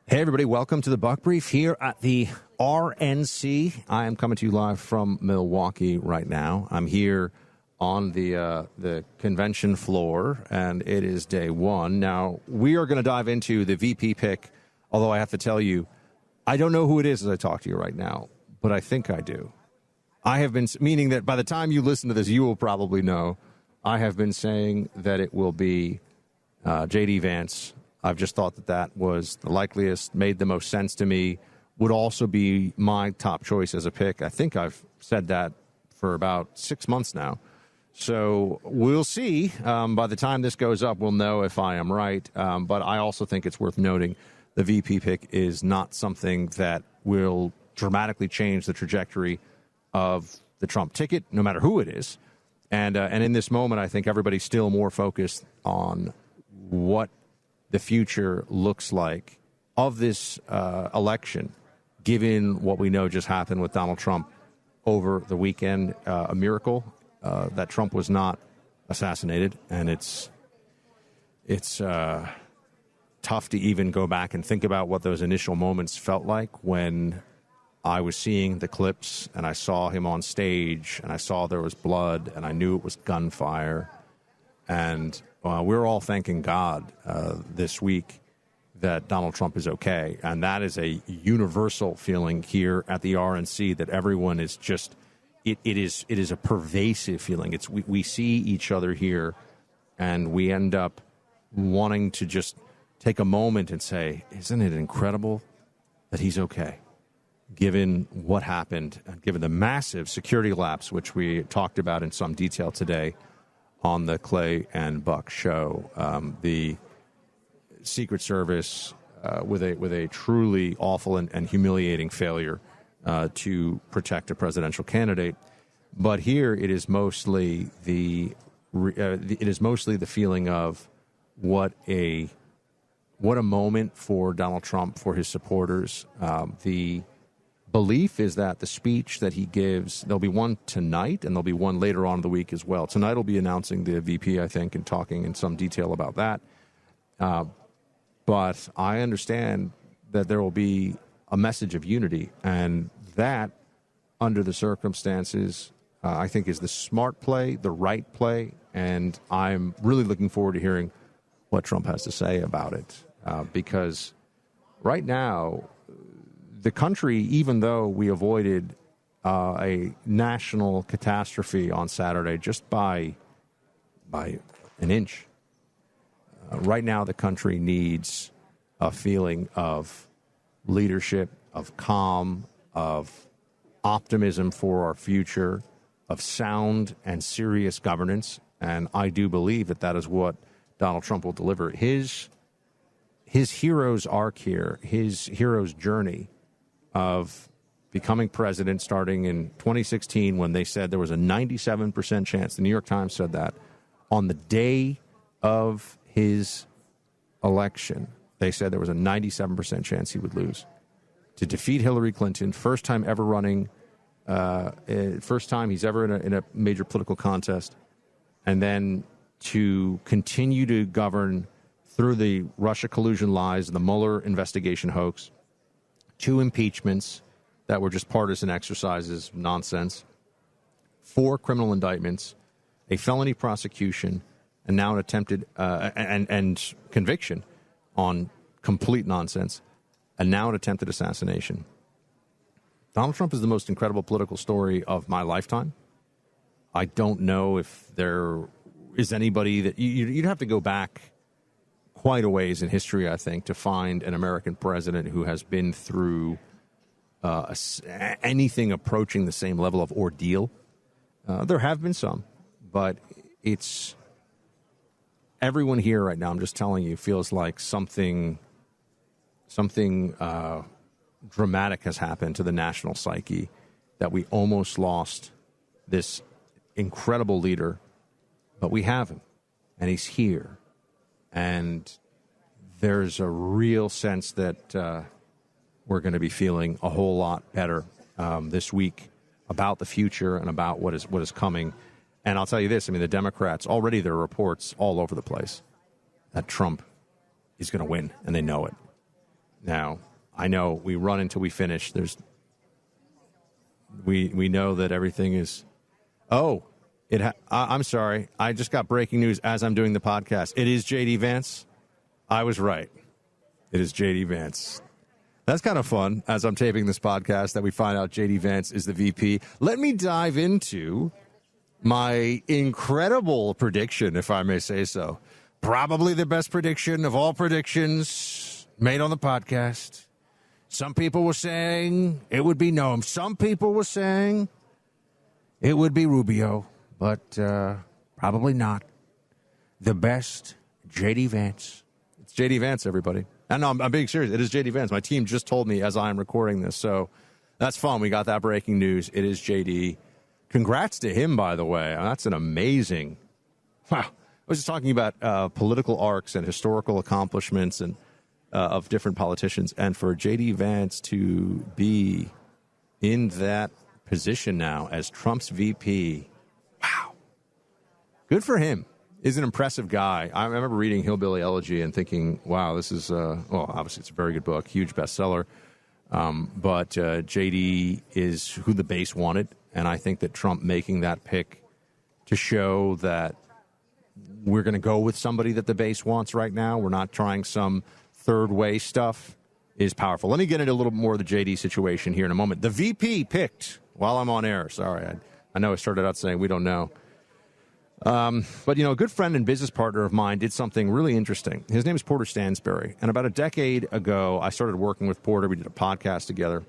Hey, everybody. Welcome to the Buck Brief here at the RNC. I am coming to you live from Milwaukee right now. I'm here on the convention floor, and it is day one. Now, we are going to dive into the VP pick, although I have to tell you, I don't know who it is as I talk to you right now, but I think I do. I have been, meaning that by the time you listen to this, you will probably know. I have been saying that it will be JD Vance. I've just thought that that was the likeliest, made the most sense to me, would also be my top choice as a pick. I think I've said that for about 6 months now. So we'll see. By the time this goes up, we'll know if I am right. But I also think it's worth noting the VP pick is not something that will dramatically change the trajectory of the Trump ticket, no matter who it is. And in this moment, I think everybody's still more focused on what the future looks like of this election, given what we know just happened with Donald Trump over the weekend. A miracle that Trump was not assassinated, and it's tough to even go back and think about what those initial moments felt like when I was seeing the clips and I saw him on stage and I saw there was blood and I knew it was gunfire. And we're all thanking God this week that Donald Trump is okay. And that is a universal feeling here at the RNC, that everyone is just, it is a pervasive feeling. We see each other here and we end up wanting to just take a moment and say, isn't it incredible that he's okay? Given what happened, given the massive security lapse, which we talked about in some detail today on the Clay and Buck show, the Secret Service with a truly awful and humiliating failure to protect a presidential candidate. But here it is mostly the feeling of what a moment for Donald Trump, for his supporters. The belief is that the speech that he gives, there'll be one tonight and there'll be one later on in the week as well. Tonight will be announcing the VP, I think, and talking in some detail about that. But I understand that there will be a message of unity, and that, under the circumstances, I think is the smart play, the right play, and I'm really looking forward to hearing what Trump has to say about it. Because right now, the country, even though we avoided a national catastrophe on Saturday just by an inch, right now the country needs a feeling of leadership, of calm, of optimism for our future, of sound and serious governance. And I do believe that that is what Donald Trump will deliver. His hero's arc here, his hero's journey of becoming president starting in 2016, when they said there was a 97% chance, the New York Times said that, on the day of his election, they said there was a 97% chance he would lose. To defeat Hillary Clinton, first time ever running, first time he's ever in a major political contest, and then to continue to govern through the Russia collusion lies, the Mueller investigation hoax, 2 impeachments that were just partisan exercises, nonsense, 4 criminal indictments, a felony prosecution, and now an attempted and conviction on complete nonsense, and now an attempted assassination. Donald Trump is the most incredible political story of my lifetime. I don't know if there is anybody that you'd have to go back quite a ways in history, I think, to find an American president who has been through anything approaching the same level of ordeal. There have been some, but it's everyone here right now, I'm just telling you, feels like something dramatic has happened to the national psyche, that we almost lost this incredible leader, but we have him, and he's here. And there's a real sense that we're going to be feeling a whole lot better this week about the future and about what is coming. And I'll tell you this, I mean, the Democrats, already there are reports all over the place that Trump is going to win, and they know it. Now, I know we run until we finish. We know that everything is. Oh, I'm sorry. I just got breaking news as I'm doing the podcast. It is JD Vance. I was right. It is JD Vance. That's kind of fun as I'm taping this podcast that we find out JD Vance is the VP. Let me dive into my incredible prediction, if I may say so. Probably the best prediction of all predictions made on the podcast. Some people were saying it would be Noam. Some people were saying it would be Rubio, but probably not. The best, JD Vance. It's JD Vance, everybody. And no, I'm being serious. It is JD Vance. My team just told me as I'm recording this, so that's fun. We got that breaking news. It is JD. Congrats to him, by the way. That's an amazing. Wow. I was just talking about political arcs and historical accomplishments and of different politicians, and for JD Vance to be in that position now as Trump's VP, wow, good for him. He's an impressive guy. I remember reading Hillbilly Elegy and thinking, wow, this is, well, obviously it's a very good book, huge bestseller, but JD is who the base wanted, and I think that Trump making that pick to show that we're going to go with somebody that the base wants right now, we're not trying some third way stuff, is powerful. Let me get into a little more of the JD situation here in a moment. The VP picked while I'm on air. Sorry, I know I started out saying we don't know. But, a good friend and business partner of mine did something really interesting. His name is Porter Stansberry. And about a decade ago, I started working with Porter. We did a podcast together.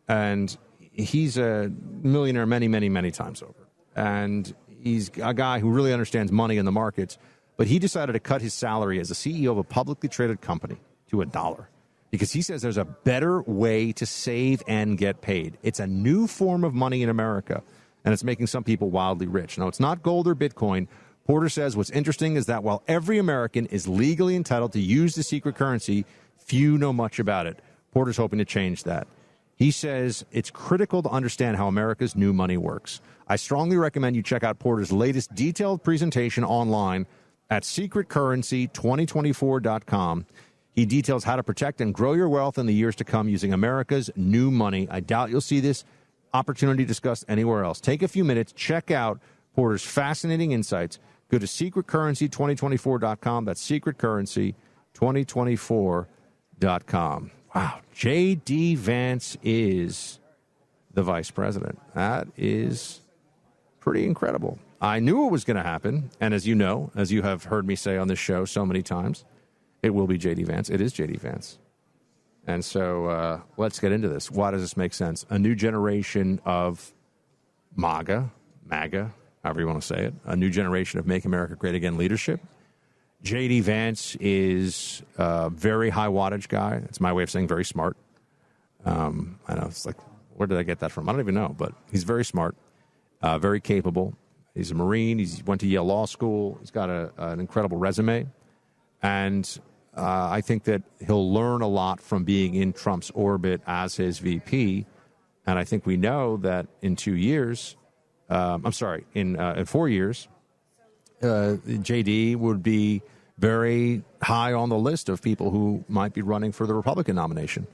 And he's a millionaire many, many, many times over. And he's a guy who really understands money in the markets. But he decided to cut his salary as the CEO of a publicly traded company to $1 because he says there's a better way to save and get paid. It's a new form of money in America, and it's making some people wildly rich. Now, it's not gold or Bitcoin. Porter says what's interesting is that while every American is legally entitled to use the secret currency, few know much about it. Porter's hoping to change that. He says it's critical to understand how America's new money works. I strongly recommend you check out Porter's latest detailed presentation online at secretcurrency2024.com. He details how to protect and grow your wealth in the years to come using America's new money. I doubt you'll see this opportunity discussed anywhere else. Take a few minutes, check out Porter's fascinating insights. Go to secretcurrency2024.com. That's secretcurrency2024.com. Wow. JD Vance is the vice president. That is pretty incredible. I knew it was going to happen, and as you know, as you have heard me say on this show so many times, it will be JD Vance. It is JD Vance. And so let's get into this. Why does this make sense? A new generation of MAGA, however you want to say it, a new generation of Make America Great Again leadership. JD Vance is a very high wattage guy. That's my way of saying very smart. I know, it's like, where did I get that from? I don't even know, but he's very smart, very capable. He's a Marine. He went to Yale Law School. He's got an incredible resume. And I think that he'll learn a lot from being in Trump's orbit as his VP. And I think we know that in 2 years, in 4 years, JD would be very high on the list of people who might be running for the Republican nomination.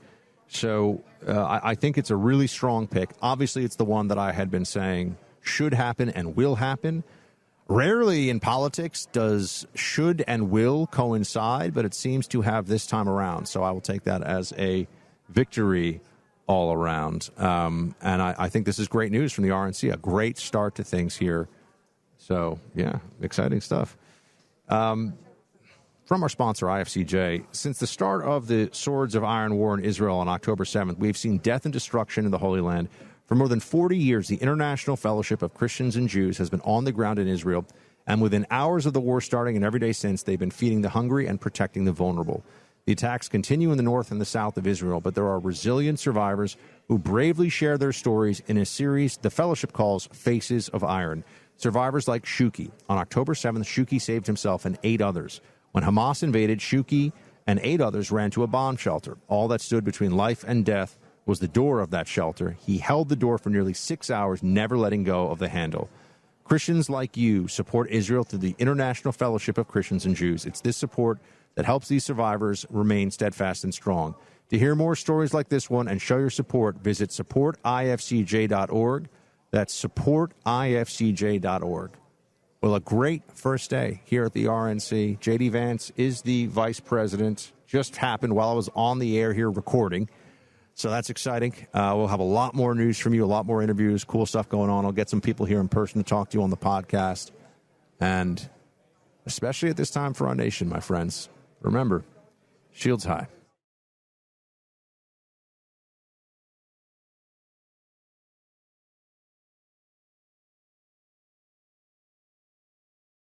So I think it's a really strong pick. Obviously, it's the one that I had been saying should happen and will happen. Rarely in politics does should and will coincide, but it seems to have this time around. So I will take that as a victory all around. And I think this is great news from the RNC, a great start to things here. So, yeah, exciting stuff. From our sponsor, IFCJ, since the start of the Swords of Iron War in Israel on October 7th, we've seen death and destruction in the Holy Land. For more than 40 years, the International Fellowship of Christians and Jews has been on the ground in Israel, and within hours of the war starting and every day since, they've been feeding the hungry and protecting the vulnerable. The attacks continue in the north and the south of Israel, but there are resilient survivors who bravely share their stories in a series the Fellowship calls Faces of Iron. Survivors like Shuki. On October 7th, Shuki saved himself and 8 others. When Hamas invaded, Shuki and 8 others ran to a bomb shelter. All that stood between life and death was the door of that shelter. He held the door for nearly 6 hours, never letting go of the handle. Christians like you support Israel through the International Fellowship of Christians and Jews. It's this support that helps these survivors remain steadfast and strong. To hear more stories like this one and show your support, visit supportifcj.org. That's supportifcj.org. Well, a great first day here at the RNC. JD Vance is the vice president. Just happened while I was on the air here recording. So that's exciting. We'll have a lot more news from you, a lot more interviews, cool stuff going on. I'll get some people here in person to talk to you on the podcast. And especially at this time for our nation, my friends, remember, shields high.